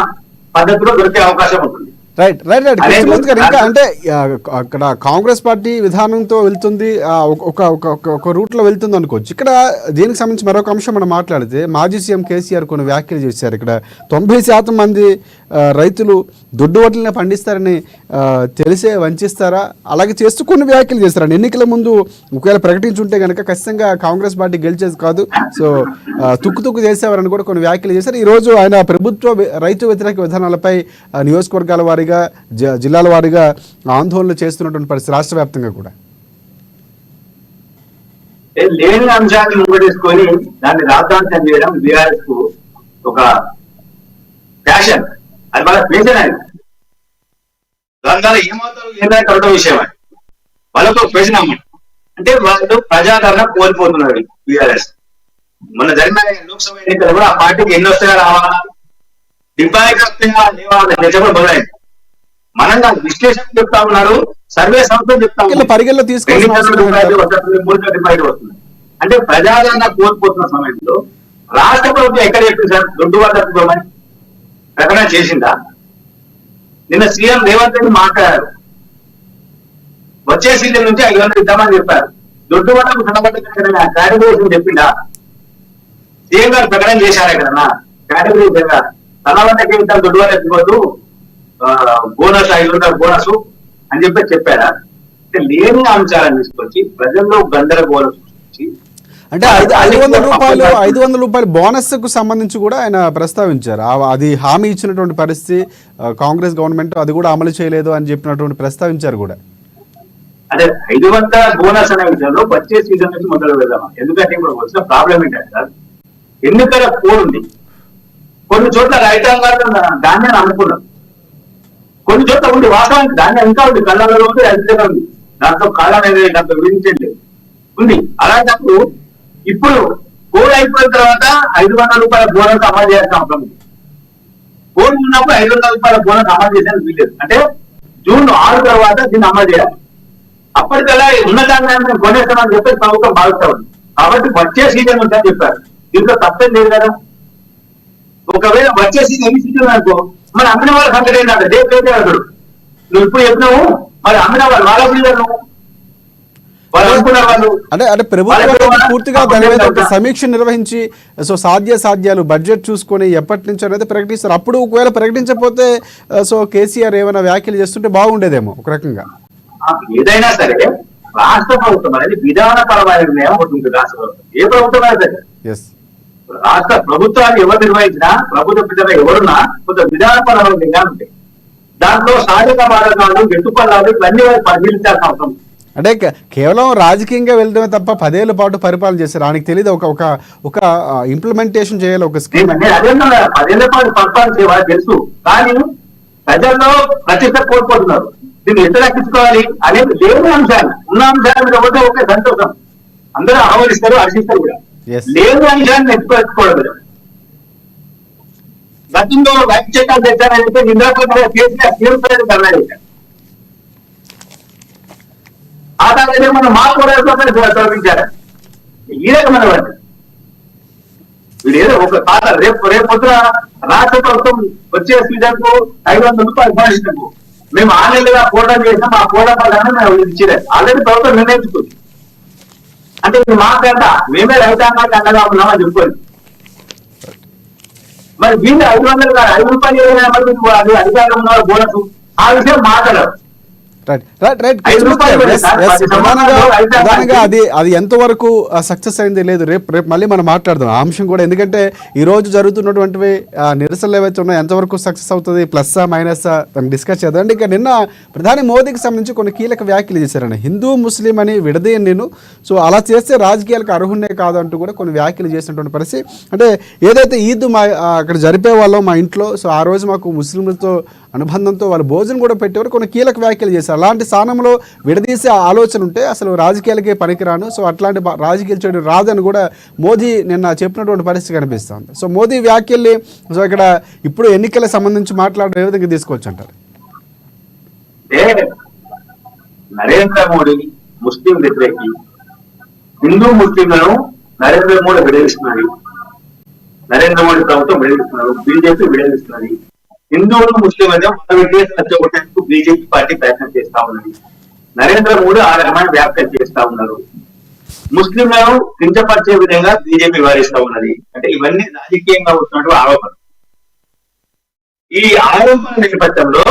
పద్ధతిలో దొరికే అవకాశం ఉంటుంది. రైట్ రైట్ రైట్ కృష్ణమూర్తి గారు, ఇంకా అంటే అక్కడ కాంగ్రెస్ పార్టీ విధానంతో వెళ్తుంది, ఒక రూట్లో వెళ్తుంది అనుకోవచ్చు. ఇక్కడ దీనికి సంబంధించి మరొక అంశం మనం మాట్లాడితే మాజీ సీఎం కేసీఆర్ కొన్ని వ్యాఖ్యలు చేశారు. ఇక్కడ 90% మంది రైతులు దొడ్డు వడ్లని పండిస్తారని తెలిసే వంచిస్తారా, అలాగే చేస్తూ కొన్ని వ్యాఖ్యలు చేస్తారని. ఎన్నికల ముందు ఒకవేళ ప్రకటించుంటే కనుక ఖచ్చితంగా కాంగ్రెస్ పార్టీ గెలిచేది కాదు, సో తుక్కు చేసేవారని కూడా కొన్ని వ్యాఖ్యలు చేశారు. ఈరోజు ఆయన ప్రభుత్వ రైతు వ్యతిరేక విధానాలపై నియోజకవర్గాల వారి జిల్లాల వారీగా ఆందోళనలు చేస్తున్నటువంటి పరిస్థితి రాష్ట్ర వ్యాప్తంగా కూడా. లేని అంశాన్ని ముంగడేసుకొని దాన్ని రాద్ధాంతం చేయడం బీఆర్ఎస్ కు ఒక ఫ్యాషన్, అది వాళ్ళ ఫ్యాషన్. అది దాని ఏమవుతారు ఏంటంటే ఒకటో విషయం, అది వాళ్ళకు ఫ్యాషన్ అమ్మ అంటే వాళ్ళు ప్రజాదరణ కోల్పోతున్నారు. బీఆర్ఎస్ మొన్న జరిగిన లోక్సభ ఎన్నికలు కూడా ఆ పార్టీకి ఎన్ని వస్తాయో రావాలా, డిపాజిట్ వస్తాయా లేవా చెప్పడం మొదలైంది. మనంగా విశ్లేషణ చెప్తా ఉన్నారు, సర్వే సంస్థలు చెప్తా ఉన్నారు పరిగణలో తీసుకుని వస్తుంది. అంటే ప్రజాదరణ కోల్పోతున్న సమయంలో రాష్ట్ర ప్రభుత్వం ఎక్కడ చెప్పింది సార్ దొడ్డు వద్దమని ప్రకటన చేసిందా? నిన్న సీఎం రేవంత్ రెడ్డి మాట్లాడారు, వచ్చే సీజన్ నుంచి 500 ఇద్దామని చెప్పారు. దొడ్డు వద్దకు సన్నబడ్డ కేటగిరీ చెప్పిందా? సీఎం గారు ప్రకటన చేశారు ఎక్కడన్నా కేటగిరీ సన్నబడ్డకి ఇద్దాం, దొడ్డు వద్ద ఎత్తుకోవద్దు, బోనస్ 500 బోనస్ అని చెప్పారా? అంటే లేని అంశాలను తీసుకొచ్చి ప్రజల్లో గందరగోళం సృష్టించి, అంటే 500 రూపాయలు బోనస్ కు సంబంధించి కూడా ఆయన ప్రస్తావించారు. అది హామీ ఇచ్చినటువంటి పరిస్థితి కాంగ్రెస్ గవర్నమెంట్ అది కూడా అమలు చేయలేదు అని చెప్పినటువంటి ప్రస్తావించారు కూడా. అదే 500 బోనస్ అనే విషయంలో వచ్చే సీజన్ నుంచి మొదలు పెడదామా? ఎందుకంటే ఇప్పుడు వచ్చిన ప్రాబ్లం ఏంటంటే సార్, ఎన్నికల కోడ్ ఉంది. కొన్ని చోట్ల రైతాంగాలు ధాన్యాన్ని అనుకున్నాం, కొన్ని చోట్ల ఉంది వాస్తవానికి ధాన్యం ఇంకా ఉంది, కళ్ళలో ఉంది, అదిగా ఉంది, దాంట్లో కాలం అనేది దాంట్లో విధించండి ఉంది. అలాంటప్పుడు ఇప్పుడు కోడ్ అయిపోయిన తర్వాత 500 రూపాయల బోనస్ అమలు చేయాల్సిన అవసరం ఉంది. కోడ్ ఉన్నప్పుడు 500 రూపాయల బోనస్ అమలు చేసేది వీలేదు. అంటే జూన్ 6 తర్వాత దీన్ని అమలు చేయాలి. అప్పటికల్లా ఉన్న ధాన్యాన్ని కొనేస్తామని చెప్పి ప్రభుత్వం భావిస్తా ఉంది. కాబట్టి వచ్చే సీజన్ ఉంటుందని చెప్పారు, దీంట్లో తప్పేం లేదు కదా. ఒకవేళ వచ్చే సీజన్ సీజన్ అనుకో, మరి అమ్మిన వాళ్ళ సంగతి ఏంటంటే దేనికైతే అసలు నువ్వు ఇప్పుడు చెప్పినావు, మరి అమ్మిన వాళ్ళు వాళ్ళ పిల్లలు అంటే ప్రభుత్వం పూర్తిగా దాని మీద ఒక సమీక్ష నిర్వహించి సో సాధ్యాలు బడ్జెట్ చూసుకొని ఎప్పటి నుంచి అనేది ప్రకటిస్తారు. అప్పుడు ఒకవేళ ప్రకటించకపోతే సో కేసీఆర్ ఏమైనా వ్యాఖ్యలు చేస్తుంటే బాగుండేదేమో ఒక రకంగా. ఏదైనా సరే రాష్ట్ర ప్రభుత్వం అనేది విధానపరమైన నిర్ణయం ఉంటుంది. రాష్ట్ర ప్రభుత్వం ఏ ప్రభుత్వం అయినా సరే, రాష్ట్ర ప్రభుత్వాన్ని ఎవరు నిర్వహించినా ప్రభుత్వ పెద్దగా ఎవరున్నా కొంత విధానపరమైన నిర్ణయాలు ఉంటాయి. దాంట్లో సాధిక మార్గాలు ఎత్తుపల్లాలు ఇవన్నీ పరిశీలించాల్సిన అవసరం. అంటే కేవలం రాజకీయంగా వెళ్తమే తప్ప 10 ఏళ్ల పాటు పరిపాలన చేశారు, ఆయనకి తెలియదు ఒక ఇంప్లిమెంటేషన్ చేయాలి ఒక స్కీమ్. అదే 10 ఏళ్ల పాటు పరిపాలన చేయాలి తెలుసు, కానీ ప్రజల్లో ప్రతిష్ట కోల్పోతున్నారు. దీన్ని ఎట్లా రక్షించుకోవాలి అనేది లేని అంశాలు, ఉన్న అంశాల మీద పోతే ఒకే సంతోషం, అందరూ ఆహ్వానిస్తారు, హర్షిస్తారు కూడా. లేని అంశాన్ని ఎత్తుకోవడం గతంలో వైద్య చట్టాలు తెచ్చారని చెప్పి నింద్రాపతి కేసీఆర్ తీవ్రమైన ధర్నా చేశారు. ఆ తర్వాత మనం మా కూడా తొలగించారు. ఈ రకమైన వాటి వీడు ఏదో ఒక కాల రేపొద్దున రాష్ట్ర ప్రభుత్వం వచ్చే సీజన్కు 500 రూపాయలు భాషకు మేము ఆన్లైన్గా పోటా చేసాం, ఆ పోటా పదాన్ని మేము ఇచ్చేది ఆల్రెడీ ప్రభుత్వం నిర్ణయించుకుంది. అంటే ఇది మాకంట మేమే రైతాంగానికి అండగా ఉన్నామని చెప్పుకోండి. మరి దీన్ని 500 కాదు 5 రూపాయలు అది అధికారం ఉన్న బోనస్ ఆ విషయం మాట్లాడరు. ప్రధానంగా అది ఎంతవరకు సక్సెస్ అయింది లేదు రేపు మళ్ళీ మనం మాట్లాడదాం ఆ అంశం కూడా. ఎందుకంటే ఈ రోజు జరుగుతున్నటువంటివి నిరసనలు ఏవైతే ఉన్నాయో ఎంతవరకు సక్సెస్ అవుతుంది, ప్లస్ మైనస్ డిస్కస్ చేద్దాం. ఇక నిన్న ప్రధాని మోదీకి సంబంధించి కొన్ని కీలక వ్యాఖ్యలు చేశారండి. హిందూ ముస్లిం అని విడదీయను నేను, సో అలా చేస్తే రాజకీయాలకు అర్హునే కాదు అంటూ కూడా కొన్ని వ్యాఖ్యలు చేసినటువంటి పరిస్థితి. అంటే ఏదైతే ఈద్ అక్కడ జరిపే వాళ్ళం మా ఇంట్లో, సో ఆ రోజు మాకు ముస్లింలతో అనుబంధంతో వాళ్ళు భోజనం కూడా పెట్టేవారు, కొన్ని కీలక వ్యాఖ్యలు చేశారు. అలాంటి స్థానంలో విడదీసే ఆలోచన ఉంటే అసలు రాజకీయాలకే పనికిరాను, సో అట్లాంటి రాజకీయాలు చేయడం రాదని కూడా మోదీ నిన్న చెప్పినటువంటి పరిస్థితి కనిపిస్తుంది. సో మోదీ వ్యాఖ్యల్ని సో ఇక్కడ ఇప్పుడు ఎన్నికలకు సంబంధించి మాట్లాడడం ఏ విధంగా తీసుకోవచ్చు అంటారు? నరేంద్ర మోడీ ముస్లిం వ్యతిరేకి, హిందూ ముస్లింలను నరేంద్ర మోడీ విడదీస్తున్నది, నరేంద్ర మోడీ ప్రభుత్వం విడదీస్తున్నారు, బీజేపీ విడదీస్తున్నది. హిందువులు ముస్లిం మధ్య మత విద్వేషం రెచ్చగొట్టేందుకు బీజేపీ పార్టీ ప్రయత్నం చేస్తా ఉన్నది. నరేంద్ర మోడీ ఆ రకమైన వ్యాఖ్యలు చేస్తా ఉన్నారు. ముస్లింలను కించపరిచే విధంగా బీజేపీ వ్యవహరిస్తా ఉన్నది. అంటే ఇవన్నీ రాజకీయంగా వస్తున్నటువంటి ఆరోపణలు. ఈ ఆరోపణల నేపథ్యంలో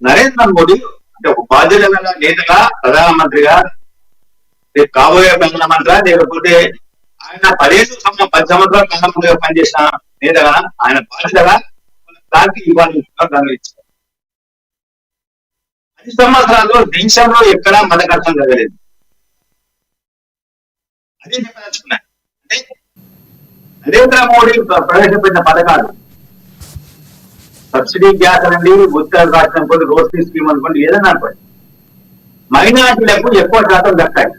నరేంద్ర మోడీ అంటే ఒక బాధ్యత నేతగా, ప్రధానమంత్రిగా, కాబోయే ప్రధానమంత్రి లేకపోతే ఆయన 10 సంవత్సరాల ప్రధానమంత్రిగా పనిచేసిన నేతగా ఆయన బాధ్యతగా దానికి ఇవ్వాలి. 10 సంవత్సరాల్లో దేశంలో ఎక్కడా మత కష్టం జరగలేదు. అదే చెప్పదలుచుకున్నా. అంటే నరేంద్ర మోడీ ప్రవేశపెట్టిన పథకాలు, సబ్సిడీ గ్యాస్ అనండి, ఉత్తర రాష్ట్రం అనుకోండి, రోడ్స్ స్కీమ్ అనుకోండి, ఏదైనా అనుకోండి, మైనార్టీలకు ఎక్కువ శాతం దక్కాయి.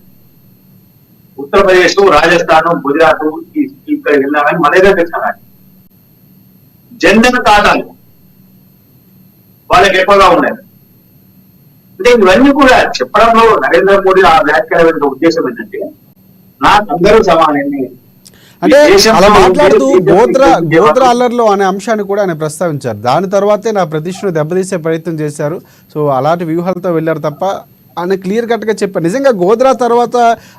ఉత్తరప్రదేశ్, రాజస్థాన్, గుజరాత్ ఇక్కడ వెళ్ళామని మన దగ్గర తెచ్చాను. జన్ధన్ ఖాతాలు వాళ్ళకి ఎక్కువగా ఉన్నాయి. అంటే ఇవన్నీ కూడా చెప్పడంలో నరేంద్ర మోడీ ఆ వ్యాఖ్యల వెనుక ఉద్దేశం ఏంటంటే నాకు అందరూ సమానమే. అంటే అలా మాట్లాడుతూ గోత్ర అల్లర్లో అనే అంశాన్ని కూడా ఆయన ప్రస్తావించారు. దాని తర్వాతే నా ప్రతిష్టను దెబ్బతీసే ప్రయత్నం చేశారు, సో అలాంటి వ్యూహాలతో వెళ్ళారు తప్ప ఆయన క్లియర్ కట్గా చెప్పారు. నిజంగా గోద్రా తర్వాత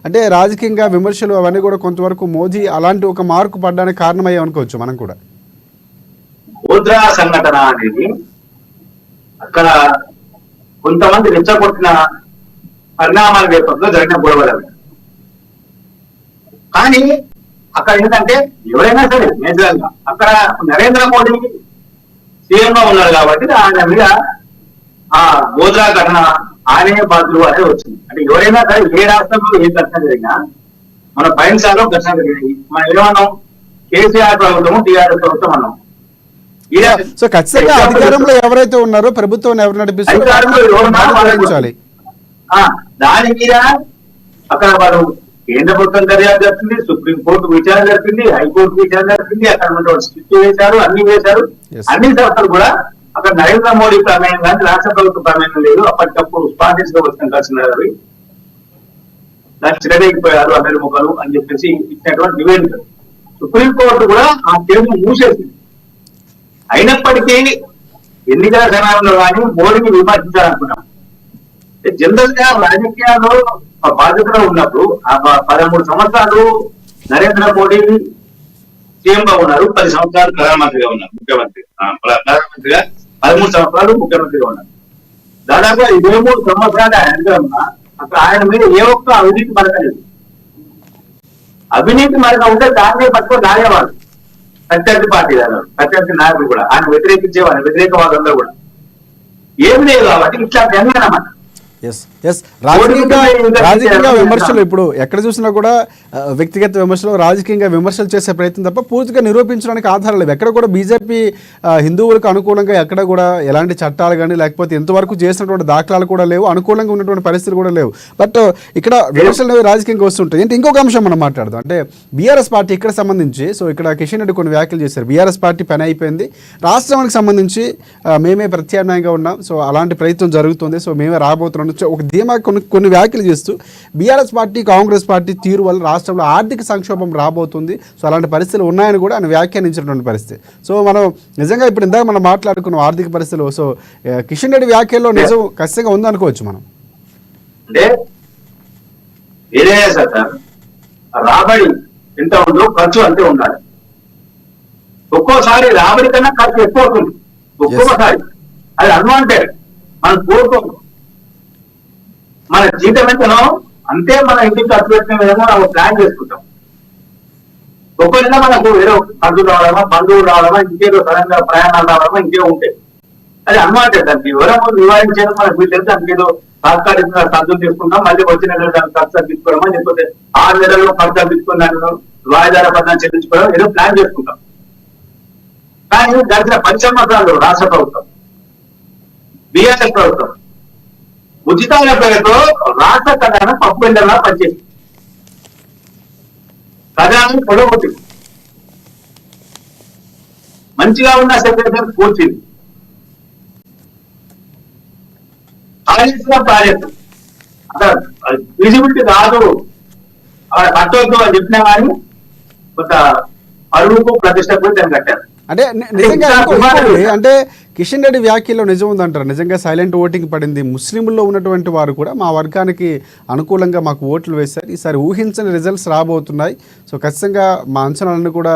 అంటే రాజకీయంగా విమర్శలు అవన్నీ కూడా కొంతవరకు మోదీ అలాంటి ఒక మార్కు పడడానికి కారణమయ్యే అనుకోవచ్చు మనం కూడా. గోద్రా సంఘటన అనేది అక్కడ కొంతమంది రెచ్చగొట్టిన పరిణామాల నేపథ్యంలో జరిగిన గొడవలు. కానీ అక్కడ ఏంటంటే ఎవరైనా సరే నేచురల్ గా అక్కడ నరేంద్ర మోడీ సీఎం గా ఉన్నారు కాబట్టి ఆయన మీద ఆ గోద్రా ఘటన ఆయనే బాధ్యులు అనేది వచ్చింది. అంటే ఎవరైనా సరే ఏ రాష్ట్రంలో ఏ ఘటన జరిగినా మన పైనసాలో ఘటన జరిగినాయి. మనం ఏమన్నాం, కేసీఆర్ ప్రభుత్వం, టీఆర్ఎస్ ప్రభుత్వం అన్నాం. సో ఖచ్చితంగా అధికారంలో ఎవరైతే ఉన్నారో ప్రభుత్వం ఎవరు నడిపిస్తారో దాని మీద అక్కడ వారు కేంద్ర ప్రభుత్వం దర్యాప్తు జరిపింది, సుప్రీంకోర్టు విచారణ జరిపింది, హైకోర్టు విచారణ జరిపింది, అక్కడ స్టిక్ వేశారు, అన్ని వేశారు. అన్ని సంస్థలు కూడా అక్కడ నరేంద్ర మోడీ ప్రమేయం కానీ రాష్ట్ర ప్రభుత్వ ప్రమేయం లేదు. అప్పటికప్పుడు స్పాన్సర్స్ గా వచ్చిన కలిసినారు, దాన్ని చిరగైపోయారు అందరి ముఖాలు అని చెప్పేసి ఇచ్చినటువంటి నివేదిక. సుప్రీంకోర్టు కూడా ఆ కేసును మూసేసింది. అయినప్పటికీ ఎన్నికల సమయంలో కానీ మోడీని విమర్శించాలనుకున్నాం. జనరల్ గా రాజకీయాల్లో బాధ్యతలో ఉన్నప్పుడు ఆ 13 సంవత్సరాలు నరేంద్ర మోడీ సీఎం గా ఉన్నారు, 10 సంవత్సరాలు ప్రధానమంత్రిగా ఉన్నారు, ప్రధానమంత్రిగా 13 సంవత్సరాలు ముఖ్యమంత్రిగా ఉన్నారు. దాదాపు 23 సంవత్సరాలు ఆయనగా ఉన్నా అక్కడ ఆయన మీద ఏ ఒక్క అవినీతి మరక లేదు. అవినీతి మరక ఉంటే దాన్నే పట్టుకొని లాగేవాడు ప్రత్యర్థి పార్టీ ప్రత్యర్థి నాయకులు కూడా, ఆయన వ్యతిరేకించేవారు వ్యతిరేక వాళ్ళందరూ కూడా. ఏమి లేదు కాబట్టి ఇట్లాంటి అన్నమాట. ఎస్ ఎస్ రాజకీయంగా విమర్శలు ఇప్పుడు ఎక్కడ చూసినా కూడా వ్యక్తిగత విమర్శలు రాజకీయంగా విమర్శలు చేసే ప్రయత్నం తప్ప పూర్తిగా నిరూపించడానికి ఆధారాలు లేవు. ఎక్కడ కూడా బీజేపీ హిందువులకు అనుకూలంగా ఎక్కడ కూడా ఎలాంటి చట్టాలు కానీ లేకపోతే ఎంతవరకు చేసినటువంటి దాఖలాలు కూడా లేవు, అనుకూలంగా ఉన్నటువంటి పరిస్థితులు కూడా లేవు. బట్ ఇక్కడ విమర్శలు రాజకీయంగా వస్తుంటాయి. ఏంటి ఇంకొక అంశం మనం మాట్లాడదాం. అంటే బీఆర్ఎస్ పార్టీ ఇక్కడ సంబంధించి ఇక్కడ కిషన్ రెడ్డి కొన్ని వ్యాఖ్యలు చేశారు. బీఆర్ఎస్ పార్టీ పని అయిపోయింది, రాష్ట్రానికి సంబంధించి మేమే ప్రత్యామ్నాయంగా ఉన్నాం, సో అలాంటి ప్రయత్నం జరుగుతుంది, సో మేమే రాబోతున్నాం ఒక ధీమా కొన్ని వ్యాఖ్యలు చేస్తూ బీఆర్ఎస్ పార్టీ కాంగ్రెస్ పార్టీ తీరు వల్ల రాష్ట్రంలో ఆర్థిక సంక్షోభం రాబోతుంది, సో అలాంటి పరిస్థితులు ఉన్నాయని కూడా ఆయన వ్యాఖ్యానించినటువంటి పరిస్థితి. సో మనం నిజంగా ఇప్పుడు ఇందాక మనం మాట్లాడుకున్నాం ఆర్థిక పరిస్థితులు, సో కిషన్ రెడ్డి వ్యాఖ్యల్లో నిజం ఖచ్చితంగా ఉందనుకోవచ్చు మనం. అంటే ఏదైనా సార్ రాబడి ఎంత ఉందో ఖర్చు అంతే ఉండాలి. ఒక్కోసారి రాబడి కన్నా ఖర్చు ఎక్కువ అవుతుంది, ఒక్కొక్కసారి అది అన్వాంటెడ్. మనం కోరుకోము, మన జీతం ఎంతనో అంతే మన ఇంటికి ఖర్చు పెట్టిన విధంగా మనం ప్లాన్ చేసుకుంటాం. ఒక్కొక్క మనకు ఏదో ఖర్చు రావడమా, బంధువులు రావడమా, ఇంకేదో సడన్ గా ప్రయాణాలు రావడమా, ఇంకే ఉంటాయి. అది అన్వాంటెడ్. దానికి ఎవరో నివారించేది మనకు వీళ్ళు దానికి ఏదో తాత్కాలికంగా ఖర్చులు తీసుకుంటాం, మళ్ళీ వచ్చిన నెలలో దానికి ఖర్చు తగ్గించుకోవడమా, లేకపోతే 6 నెలల్లో ఖర్చు తగ్గించుకుని దాంట్లో వాయిదాల పద్ధతి చెల్లించుకోవడం ఏదో ప్లాన్ చేసుకుంటాం. కానీ గడిచిన 10 సంవత్సరాలు రాష్ట్ర ప్రభుత్వం బీఆర్ఎస్ ప్రభుత్వం ఉచితాల పేరుతో రాష్ట్ర ఖజానా పప్పెండలా పనిచేసింది, ఖజానా పొడగొట్టింది, మంచిగా ఉన్న సెక్రటరీ కూర్చింది, ప్రాజెక్టు అక్కడ విజిబిలిటీ రాదు అక్కడ కట్టొద్దు అని చెప్పినా కానీ కొంత అరువుకు ప్రతిష్టకు దాన్ని కట్టారు. అంటే నిజంగా అంటే కిషన్ రెడ్డి వ్యాఖ్యలో నిజం ఉందంటారు. నిజంగా సైలెంట్ ఓటింగ్ పడింది, ముస్లింల్లో ఉన్నటువంటి వారు కూడా మా వర్గానికి అనుకూలంగా మాకు ఓట్లు వేశారు, ఈసారి ఊహించని రిజల్ట్స్ రాబోతున్నాయి, సో ఖచ్చితంగా మా అంచనాలన్నీ కూడా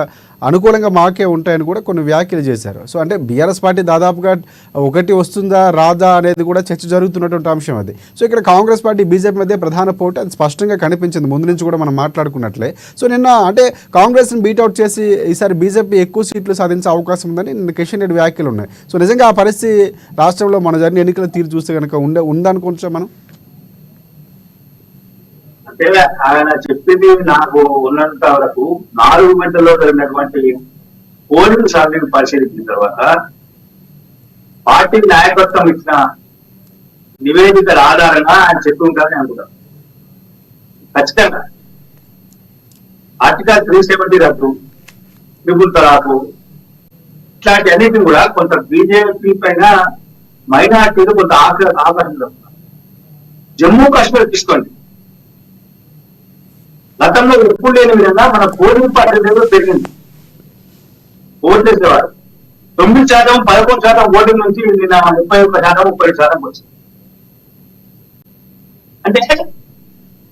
అనుకూలంగా మాకే ఉంటాయని కూడా కొన్ని వ్యాఖ్యలు చేశారు. సో అంటే బీఆర్ఎస్ పార్టీ దాదాపుగా ఒకటి వస్తుందా రాదా అనేది కూడా చర్చ జరుగుతున్నటువంటి అంశం అది. సో ఇక్కడ కాంగ్రెస్ పార్టీ బీజేపీ మధ్య ప్రధాన పోటీ అది స్పష్టంగా కనిపించింది ముందు నుంచి కూడా మనం మాట్లాడుకున్నట్లే. సో నిన్న అంటే కాంగ్రెస్ని బీట్అవుట్ చేసి ఈసారి బీజేపీ ఎక్కువ సీట్లు సాధించే అవకాశం ఉందని నిన్న కిషన్ రెడ్డి వ్యాఖ్యలు ఉన్నాయి. సో నిజంగా ఆ పరిస్థితి రాష్ట్రంలో మన జరిగిన ఎన్నికల తీరు చూస్తే కనుక ఉందనుకోవచ్చా మనం? అంటే ఆయన చెప్పింది నాకు ఉన్నంత వరకు 4 గంటల్లో జరిగినటువంటి పోలింగ్ సర్వేను పరిశీలించిన తర్వాత పార్టీ నాయకత్వం ఇచ్చిన నివేదికల ఆధారంగా ఆయన చెప్పి ఉంటారని అనుకుంటాను. ఖచ్చితంగా ఆర్టికల్ 370 రద్దు, ట్రిపుల్ తలాకు ఇట్లాంటి అన్నిటిని కూడా కొంత బీజేపీ పైన మైనార్టీలు కొంత ఆకర్షణ. జమ్మూ కాశ్మీర్ తీసుకోండి, గతంలో ఎప్పుడు లేని విధంగా మన పోలింగ్ పర్సెంటేజ్ పెరిగింది. ఓటు చేసేవారు 9%, 11% ఓటింగ్ నుంచి నిన్న 31%, 30% వచ్చింది. అంటే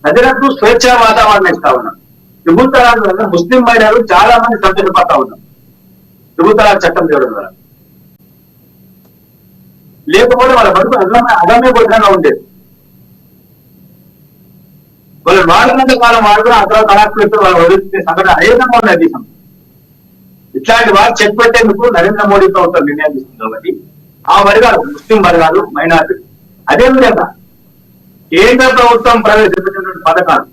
ప్రజలకు స్వేచ్ఛ వాతావరణం ఇస్తా ఉన్నాం. ట్రిపుల్ తలాక్ వల్ల ముస్లిం మహిళలు చాలా మంది సంతోషపడతా ఉన్నాం. ట్రిపుల్ తలాక్ చట్టం చేయడం ద్వారా లేకపోతే వాళ్ళ బతుకు అగమ్య గోచరంగా ఉండేది. వాళ్ళు వాడినంత కాలం వాడుకుని అక్కడ తలాక్ పెట్టి వాళ్ళు వదిలించే సంఘటన అనేకంగా ఉన్నాయి దేశం. ఇట్లాంటి వారు చెక్ పెట్టేందుకు నరేంద్ర మోడీ ప్రభుత్వం నిర్ణయం తీసుకుంది. కాబట్టి ఆ వర్గాలు ముస్లిం వర్గాలు, మైనార్టీ, అదేవిధంగా కేంద్ర ప్రభుత్వం ప్రవేశపెట్టినటువంటి పథకాలు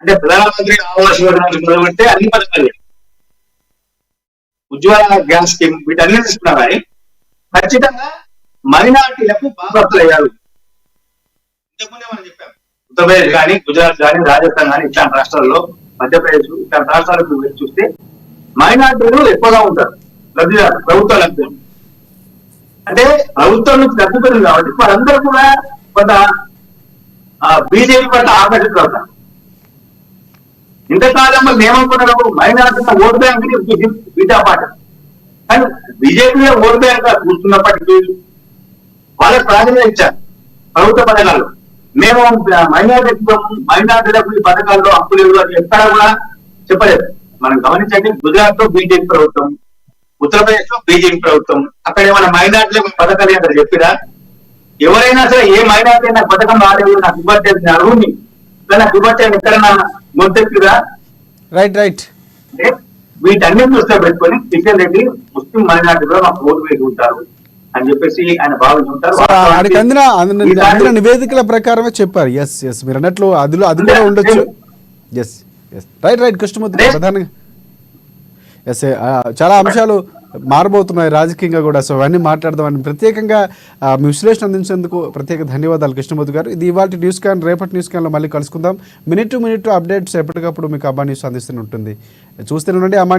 అంటే ప్రధానమంత్రి ఆవాస్ యోజన నుంచి మొదలుపెడితే అన్ని పథకాలు, ఉజ్వల గ్యాస్ స్కీమ్, వీటన్ని తీసుకున్నా కానీ ఖచ్చితంగా మైనార్టీలకు బాధ్యతలు అయ్యారు. ఇంతకుముందే మనం చెప్పాం, ఉత్తరప్రదేశ్ కానీ, గుజరాత్ కానీ, రాజస్థాన్ కానీ ఇట్లాంటి రాష్ట్రాల్లో, మధ్యప్రదేశ్ ఇట్లాంటి రాష్ట్రాలకు వెళ్ళి చూస్తే మైనార్టీలు ఎక్కువగా ఉంటారు. లబ్ధిదారు ప్రభుత్వ లబ్ధిదారు అంటే ప్రభుత్వం నుంచి లబ్ధి పెరిగింది కాబట్టి వాళ్ళందరూ కూడా కొంత బీజేపీ పట్ల ఆకర్షితులవుతారు. ఇంతకాలంలో ఏమనుకున్నారు, మైనార్టీ ఓటు బ్యాంక్ బీజా పార్టీ, కానీ బీజేపీ ఓటు బ్యాంక్ చూస్తున్నప్పటికీ వాళ్ళకి ప్రాధాన్యత ఇచ్చారు ప్రభుత్వ పథకాలు. మేము మైనార్టీలకు ఈ పథకాల్లో హక్కులు అని ఎక్కడా కూడా చెప్పలేదు. మనం గమనించండి, గుజరాత్ లో బీజేపీ ప్రభుత్వం, ఉత్తరప్రదేశ్ లో బీజేపీ ప్రభుత్వం, అక్కడ ఏమైనా మైనార్టీలకు పథకాలు అక్కడ చెప్పిరా? ఎవరైనా సరే ఏ మైనార్టీ నాకు పథకం రాలేదు, నాకు ఇవ్వట్లేదు, అరువుని నాకు ఇవ్వట్లేదు ఎక్కడైనా మొదటిగా రైట్ రైట్ వీటన్నిటి దృష్టిలో పెట్టుకొని కిషన్ రెడ్డి ముస్లిం మైనార్టీలో మాకు ఓటు వేసి ఉంటారు, అని చెప్పేసి ఆయన భావించుంటారు. సో ఆయనకి అందిన ఈసారి నివేదికల ప్రకారమే చెప్పారు. ఎస్ ఎస్ మీరు అన్నట్లు అది కూడా ఉండొచ్చు. ఎస్ ఎస్ రైట్ కృష్ణమూర్తి గారు ప్రధానంగా ఎస్ చాలా అంశాలు మారబోతున్నాయి రాజకీయంగా కూడా. సో అవన్నీ మాట్లాడదామని ప్రత్యేకంగా మీ విశ్లేషణ అందించేందుకు ప్రత్యేక ధన్యవాదాలు కృష్ణమూర్తి గారు. ఇది ఇవాళ న్యూస్ క్యాన్. రేపటి న్యూస్ క్యాన్లో మళ్ళీ కలుసుకుందాం. మినిట్ టు మినిట్ అప్డేట్స్ ఎప్పటికప్పుడు మీకు అబ్బా న్యూస్ అందిస్తూనే ఉంటుంది. చూస్తూనే ఉండండి అమ్మా.